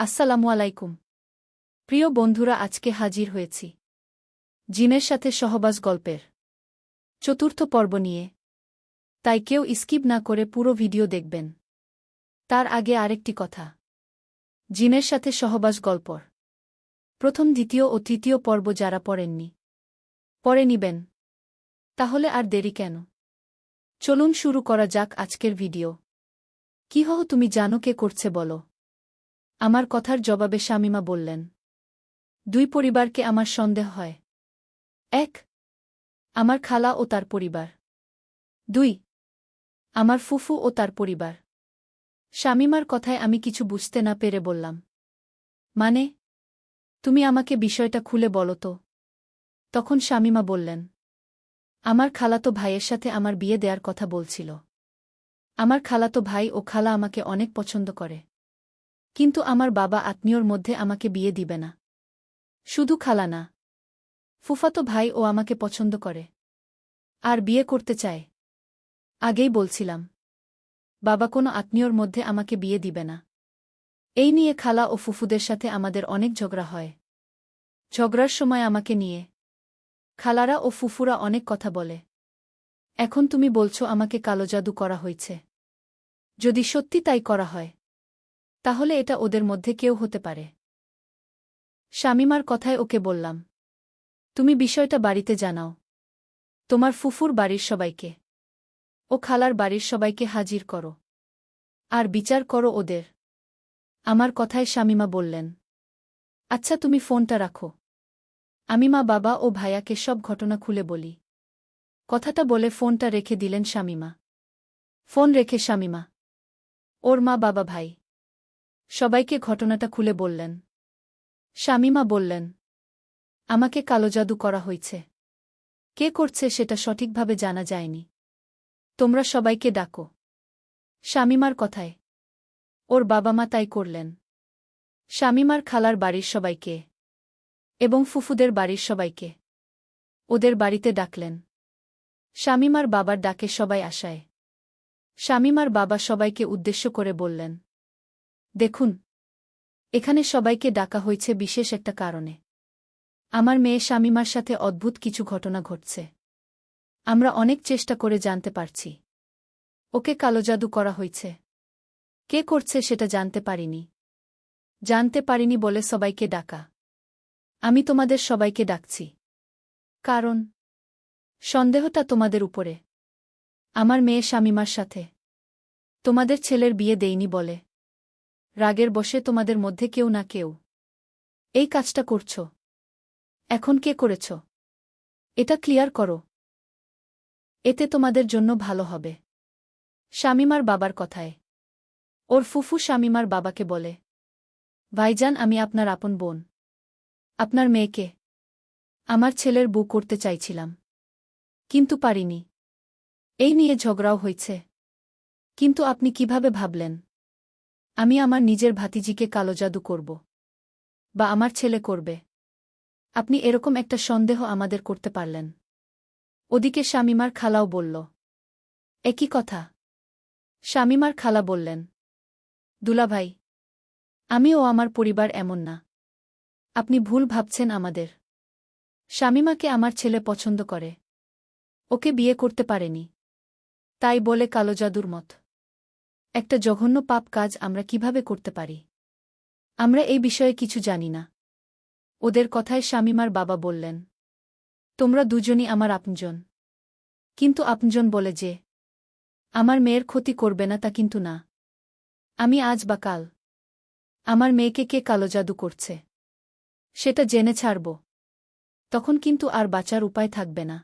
আসসালামু আলাইকুম প্রিয় বন্ধুরা, আজকে হাজির হয়েছি জিনের সাথে সহবাস গল্পের চতুর্থ পর্ব নিয়ে। তাই কেউ স্কিপ না করে পুরো ভিডিও দেখবেন। তার আগে আরেকটি কথা, জিনের সাথে সহবাস গল্পর প্রথম, দ্বিতীয় ও তৃতীয় পর্ব যারা পড়েননি, পড়ে নিবেন। তাহলে আর দেরি কেন, চলুন শুরু করা যাক আজকের ভিডিও। কি তুমি জানো কে করছে বলো? আমার কথার জবাবে শামিমা বললেন, দুই পরিবারকে আমার সন্দেহ হয়। এক, আমার খালা ও তার পরিবার। দুই, আমার ফুফু ও তার পরিবার। শামিমার কথায় আমি কিছু বুঝতে না পেরে বললাম, মানে, তুমি আমাকে বিষয়টা খুলে বলো তো। তখন শামিমা বললেন, আমার খালাতো ভাইয়ের সাথে আমার বিয়ে দেয়ার কথা বলছিল। আমার খালাতো ভাই ও খালা আমাকে অনেক পছন্দ করে, কিন্তু আমার বাবা আত্মীয়র মধ্যে আমাকে বিয়ে দিবে না। শুধু খালা না, ফুফাতো ভাই ও আমাকে পছন্দ করে আর বিয়ে করতে চায়। আগেই বলছিলাম, বাবা কোনো আত্মীয়র মধ্যে আমাকে বিয়ে দিবে না। এই নিয়ে খালা ও ফুফুদের সাথে আমাদের অনেক ঝগড়া হয়। ঝগড়ার সময় আমাকে নিয়ে খালারা ও ফুফুরা অনেক কথা বলে। এখন তুমি বলছো আমাকে কালো জাদু করা হয়েছে। যদি সত্যি তাই করা হয়, তাহলে এটা ওদের মধ্যে কেউ হতে পারে। শামিমার কথায় ওকে বললাম, তুমি বিষয়টা বাড়িতে জানাও, তোমার ফুফুর বাড়ির সবাইকে ও খালার বাড়ির সবাইকে হাজির করো আর বিচার করো ওদের। আমার কথায় শামিমা বললেন, আচ্ছা তুমি ফোনটা রাখো, আমি মা, বাবা ও ভাইয়াকে সব ঘটনা খুলে বলি। কথাটা বলে ফোনটা রেখে দিলেন শামিমা। ফোন রেখে শামিমা ওর মা, বাবা, ভাই সবাইকে ঘটনাটা খুলে বললেন। শামিমা বললেন, আমাকে কালো জাদু করা হয়েছে। কে করছে সেটা সঠিকভাবে জানা যায়নি। তোমরা সবাইকে ডাকো। শামিমার কথায় ওর বাবা মা তাই করলেন। শামিমার খালার বাড়ির সবাইকে এবং ফুফুদের বাড়ির সবাইকে ওদের বাড়িতে ডাকলেন। শামিমার বাবার ডাকে সবাই আসায়। শামিমার বাবা সবাইকে উদ্দেশ্য করে বললেন, দেখুন, এখানে সবাইকে ডাকা হয়েছে বিশেষ একটা কারণে। আমার মেয়ে শামিমার সাথে অদ্ভুত কিছু ঘটনা ঘটছে। আমরা অনেক চেষ্টা করে জানতে পারছি ওকে কালো জাদু করা হয়েছে। কে করছে সেটা জানতে পারিনি বলে সবাইকে ডাকা। আমি তোমাদের সবাইকে ডাকছি, কারণ সন্দেহটা তোমাদের উপরে। আমার মেয়ে শামিমার সাথে তোমাদের ছেলের বিয়ে দেইনি বলে রাগের বশে তোমাদের মধ্যে কেউ না কেউ এই কাজটা করছ। এখন কে করেছ এটা ক্লিয়ার করো, এতে তোমাদের জন্য ভালো হবে। শামিমার বাবার কথায় ওর ফুফু শামিমার বাবাকে বলে, ভাইজান, আমি আপনার আপন বোন। আপনার মেয়েকে আমার ছেলের বউ করতে চাইছিলাম, কিন্তু পারিনি। এই নিয়ে ঝগড়াও হয়েছে। কিন্তু আপনি কিভাবে ভাবলেন আমি আমার নিজের ভাতিজিকে কালো জাদু করব, বা আমার ছেলে করবে? আপনি এরকম একটা সন্দেহ আমাদের করতে পারলেন? ওদিকে শামিমার খালাও বলল, একই কথা। শামিমার খালা বললেন, দুলাভাই, আমি ও আমার পরিবার এমন না। আপনি ভুল ভাবছেন আমাদের। শামিমাকে আমার ছেলে পছন্দ করে, ওকে বিয়ে করতে পারেনি। তাই বলে কালো জাদুর মত একটা জঘন্য পাপ কাজ আমরা কিভাবে করতে পারি? আমরা এই বিষয়ে কিছু জানি না। ওদের কথায় শামিমার বাবা বললেন, তোমরা দুজনই আমার আপনজন। কিন্তু আপনজন বলে যে আমার মেয়ের ক্ষতি করবে না তা কিন্তু না। আমি আজ বা কাল আমার মেয়েকে কে কালো জাদু করছে সেটা জেনে ছাড়ব, তখন কিন্তু আর বাঁচার উপায় থাকবে না।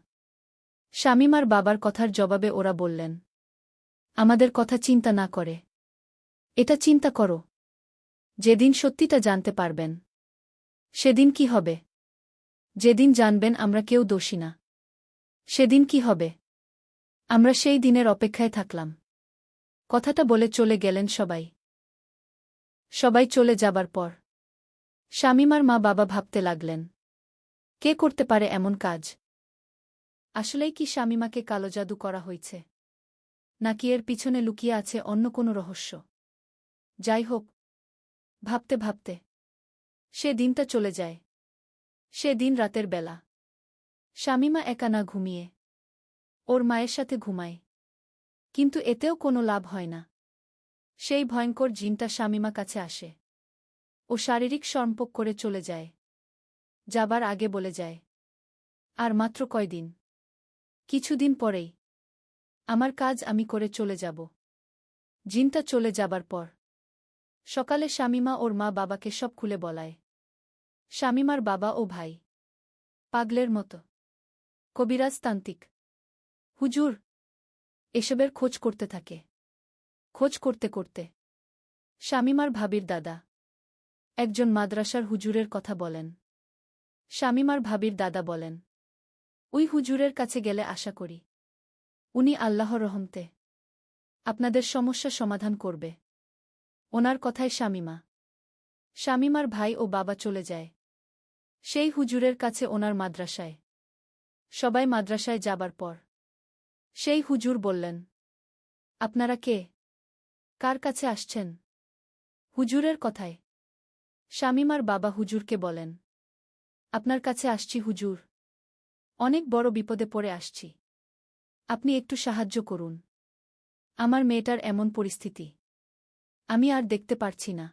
শামিমার বাবার কথার জবাবে ওরা বললেন, আমাদের কথা চিন্তা না করে এটা চিন্তা করো। যেদিন সত্যিটা জানতে পারবেন সেদিন কি হবে? যেদিন জানবেন আমরা কেউ দোষী না, সেদিন কি হবে? আমরা সেই দিনের অপেক্ষায় থাকলাম। কথাটা বলে চলে গেলেন সবাই। সবাই চলে যাবার পর শামিমার মা বাবা ভাবতে লাগলেন, কে করতে পারে এমন কাজ? আসলেই কি শামিমাকে কালো জাদু করা হয়েছে, নাকি এর পিছনে লুকিয়ে আছে অন্য কোনো রহস্য? যাই হোক, ভাবতে ভাবতে সে দিনটা চলে যায়। সে দিন রাতের বেলা। শামীমা একা না ঘুমিয়ে ওর মায়ের সাথে ঘুমায়। কিন্তু এতেও কোনো লাভ হয় না। সেই ভয়ঙ্কর জিনটা শামীমা কাছে আসে। ও শারীরিক সম্পর্ক করে চলে যায়। যাবার আগে বলে যায়, আর মাত্র কয়দিন, কিছুদিন পরেই আমার কাজ আমি করে চলে যাব। জিনটা চলে যাবার পর সকালে শামীমা ওর মা বাবাকে সব খুলে বলায়। শামীমার বাবা ও ভাই পাগলের মতো কবিরাজ তান্ত্রিক হুজুর এসবের খোঁজ করতে থাকে। খোঁজ করতে করতে শামীমার ভাবির দাদা একজন মাদ্রাসার হুজুরের কথা বলেন। শামীমার ভাবির দাদা বলেন, ওই হুজুরের কাছে গেলে আশা করি উনি আল্লাহর রহমতে আপনাদের সমস্যা সমাধান করবে। ওনার কথায় শামীমার ভাই ও বাবা চলে যায় সেই হুজুরের কাছে ওনার মাদ্রাসায়। সবাই মাদ্রাসায় যাবার পর সেই হুজুর বললেন, আপনারা কে? কার কাছে আসছেন? হুজুরের কথায় শামীমার বাবা হুজুরকে বলেন, আপনার কাছে আসছি হুজুর। অনেক বড় বিপদে পড়ে আসছি। আপনি একটু সাহায্য করুন। আমার মেয়েটার এমন পরিস্থিতি, আমি আর দেখতে পারছি না।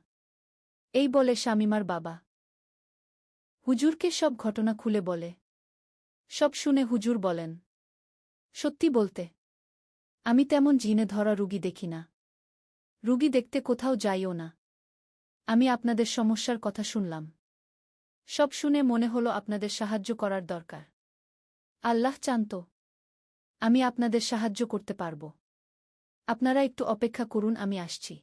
এই বলে শামীমার বাবা হুজুরকে সব ঘটনা খুলে বলে। সব শুনে হুজুর বলেন, সত্যি বলতে আমি তেমন জিনে ধরা রুগী দেখি না। রুগী দেখতে কোথাও যাইও না। আমি আপনাদের সমস্যার কথা শুনলাম। সব শুনে মনে হলো আপনাদের সাহায্য করার দরকার। আল্লাহ চান তো আমি আপনাদের সাহায্য করতে পারব। আপনারা একটু অপেক্ষা করুন, আমি আসছি।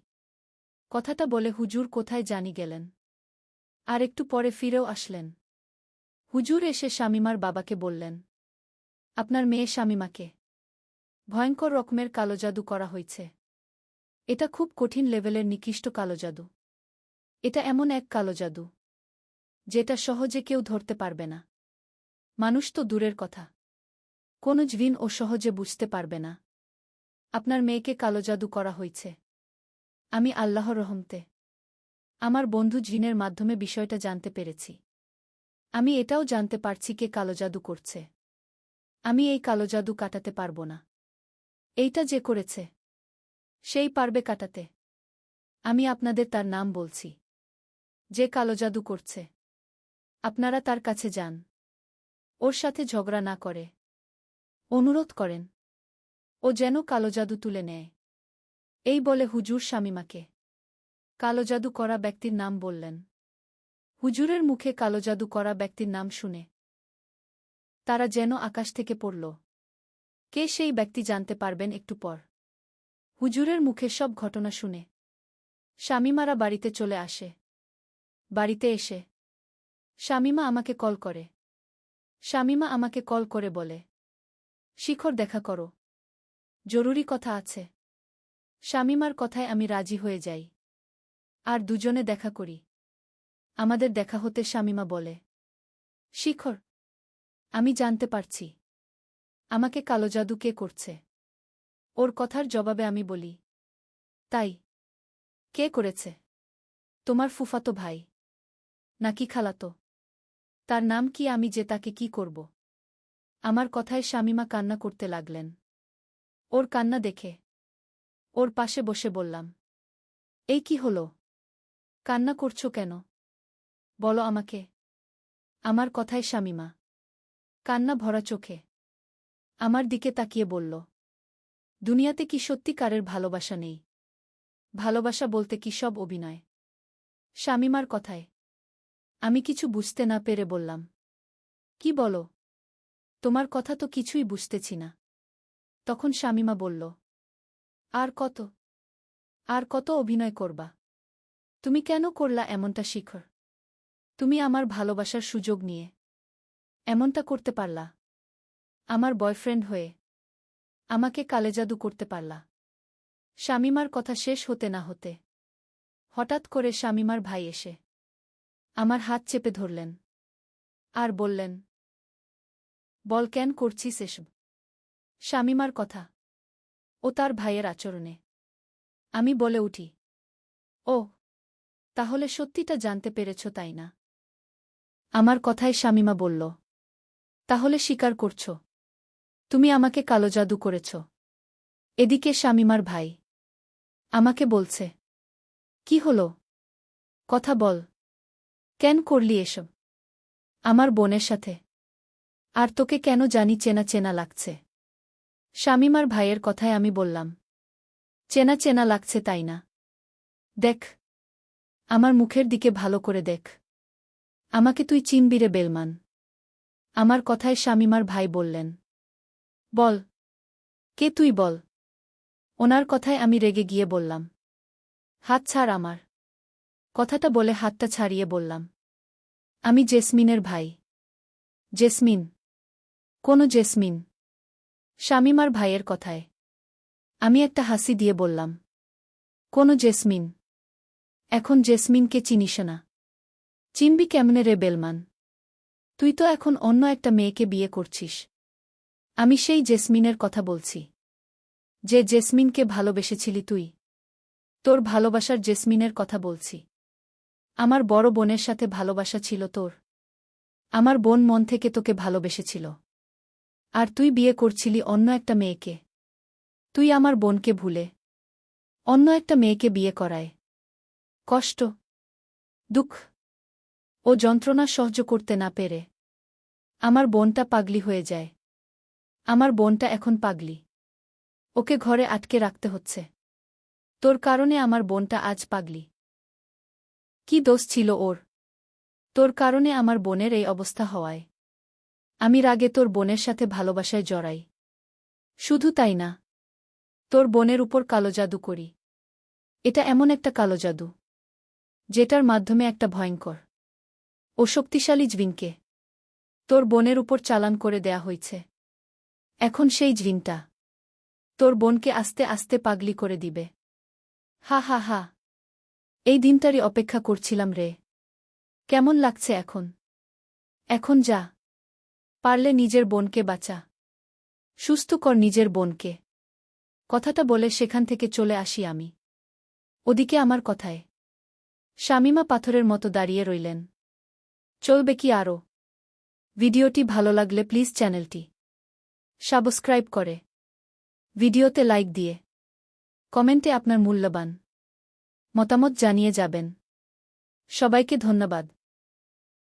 কথাটা বলে হুজুর কোথায় জানি গেলেন। আর একটু পরে ফিরেও আসলেন। হুজুর এসে শামীমার বাবাকে বললেন, আপনার মেয়ে শামীমাকে ভয়ঙ্কর রকমের কালো জাদু করা হয়েছে। এটা খুব কঠিন লেভেলের নিকৃষ্ট কালো জাদু। এটা এমন এক কালো জাদু যেটা সহজে কেউ ধরতে পারবে না। মানুষ তো দূরের কথা, কোনো জিন ও সহজে বুঝতে পারবে না। আপনার মেয়েকে কালো জাদু করা হয়েছে। আমি আল্লাহর রহমতে আমার বন্ধু জিনের মাধ্যমে বিষয়টা জানতে পেরেছি। আমি এটাও জানতে পারছি কে কালো জাদু করছে। আমি এই কালো জাদু কাটাতে পারব না। এইটা যে করেছে সেই পারবে কাটাতে। আমি আপনাদের তার নাম বলছি। যে কালো জাদু করছে আপনারা তার কাছে যান। ওর সাথে ঝগড়া না করে অনুরোধ করেন ও যেন কালো জাদু তুলে নেয়। এই বলে হুজুর শামীমাকে কালো জাদু করা ব্যক্তির নাম বললেন। হুজুরের মুখে কালো জাদু করা ব্যক্তির নাম শুনে তারা যেন আকাশ থেকে পড়ল। কে সেই ব্যক্তি জানতে পারবেন একটু পর। হুজুরের মুখে সব ঘটনা শুনে শামীমারা বাড়িতে চলে আসে। বাড়িতে এসে শামীমা আমাকে কল করে। শামীমা আমাকে কল করে বলে, শিখর দেখা করো, জরুরি কথা আছে। শামীমার কথায় আমি রাজি হয়ে যাই। আর দুজনে দেখা করি। আমাদের দেখা হতে শামীমা বলে, শিখর, আমি জানতে পারছি আমাকে কালো জাদু কে করছে। ওর কথার জবাবে আমি বলি, তাই? কে করেছে? তোমার ফুফাতো ভাই নাকি খালাতো? তার নাম কি? আমি যে তাকে কি করব? আমার কথায় শামীমা কান্না করতে লাগলেন। ওর কান্না দেখে ওর পাশে বসে বললাম, এই কি হলো? কান্না করছো কেন? বলো আমাকে। আমার কথায় শামীমা কান্না ভরা চোখে আমার দিকে তাকিয়ে বলল, দুনিয়াতে কি সত্যিকারের ভালোবাসা নেই? ভালোবাসা বলতে কি সব অভিনয়? শামীমার কথায় আমি কিছু বুঝতে না পেরে বললাম, কি বলো? তোমার কথা তো কিছুই বুঝতেছি না। তখন শামীমা বলল, আর কত আর কত অভিনয় করবা? তুমি কেন করলা এমনটা শিখর? তুমি আমার ভালোবাসার সুযোগ নিয়ে এমনটা করতে পারলা? আমার বয়ফ্রেন্ড হয়ে আমাকে কালেজাদু করতে পারলা? শামীমার কথা শেষ হতে না হতে হঠাৎ করে শামীমার ভাই এসে আমার হাত চেপে ধরলেন আর বললেন, বল কেন করছিস এসব? শামীমার কথা ও তার ভাইয়ের আচরণে আমি বলে উঠি, ও তাহলে সত্যিটা জানতে পেরেছ তাই না? আমার কথায় শামিমা বলল। তাহলে স্বীকার করছ তুমি আমাকে কালো জাদু করেছ? এদিকে শামিমার ভাই আমাকে বলছে। কি হলো? কথা বল। কেন করলি এসব? আমার বোনের সাথে। আর তোকে কেন জানি চেনা চেনা লাগছে। শামিমার ভাইয়ের কথায় আমি বললাম। চেনা চেনা লাগছে তাই না? দেখ আমার মুখের দিকে ভালো করে দেখ। আমাকে তুই চিনবি রে বেলমান। আমার কথায় শামিমার ভাই বললেন। বল। কে তুই বল। ওনার কথায় আমি রেগে গিয়ে বললাম। হাত ছাড় আমার। কথাটা বলে হাতটা ছাড়িয়ে বললাম। আমি জেসমিনের ভাই। জেসমিন? কোন জেসমিন? শামিমার ভাইয়ের কথায় আমি একটা হাসি দিয়ে বললাম। কোন জেসমিন? এখন জেসমিনকে চিনিস না? চিনবি কেমনে রে বেলমান? তুই তো এখন অন্য একটা মেয়েকে বিয়ে করছিস। আমি সেই জেসমিনের কথা বলছি। যে জেসমিনকে ভালোবেসেছিলি তুই। তোর ভালোবাসার জেসমিনের কথা বলছি। আমার বড় বোনের সাথে ভালোবাসা ছিল তোর। আমার বোন মন থেকে তোকে ভালোবেসেছিল। আর তুই বিয়ে করছিলি অন্য একটা মেয়েকে। তুই আমার বোনকে ভুলে অন্য একটা মেয়েকে বিয়ে করায় কষ্ট, দুঃখ ও যন্ত্রণা সহ্য করতে না পেরে আমার বোনটা পাগলি হয়ে যায়। আমার বোনটা এখন পাগলি। ওকে ঘরে আটকে রাখতে হচ্ছে। তোর কারণে আমার বোনটা আজ পাগলি। কি দোষ ছিল ওর? তোর কারণে আমার বোনের এই অবস্থা হওয়ায় আমি রাগে তোর বোনের সাথে ভালোবাসায় জড়াই। শুধু তাই না, তোর বোনের উপর কালো জাদু করি। এটা এমন একটা কালো জাদু যেটার মাধ্যমে একটা ভয়ঙ্কর ও শক্তিশালী জিনকে তোর বোনের উপর চালান করে দেয়া হয়েছে। এখন সেই জিনটা তোর বোনকে আস্তে আস্তে পাগলি করে দিবে। হা হা হা। এই দিনটারই অপেক্ষা করছিলাম রে। কেমন লাগছে এখন? এখন যা, পারলে নিজের বোনকে বাঁচা। সুস্থ কর নিজের বোনকে। কথাটা বলে সেখান থেকে চলে আসি আমি। ওদিকে আমার কথায় শামিমা পাথরের মতো দাঁড়িয়ে রইলেন। চলবে কি আরও? ভিডিওটি ভালো লাগলে প্লিজ চ্যানেলটি সাবস্ক্রাইব করে ভিডিওতে লাইক দিয়ে কমেন্টে আপনার মূল্যবান মতামত জানিয়ে যাবেন। সবাইকে ধন্যবাদ।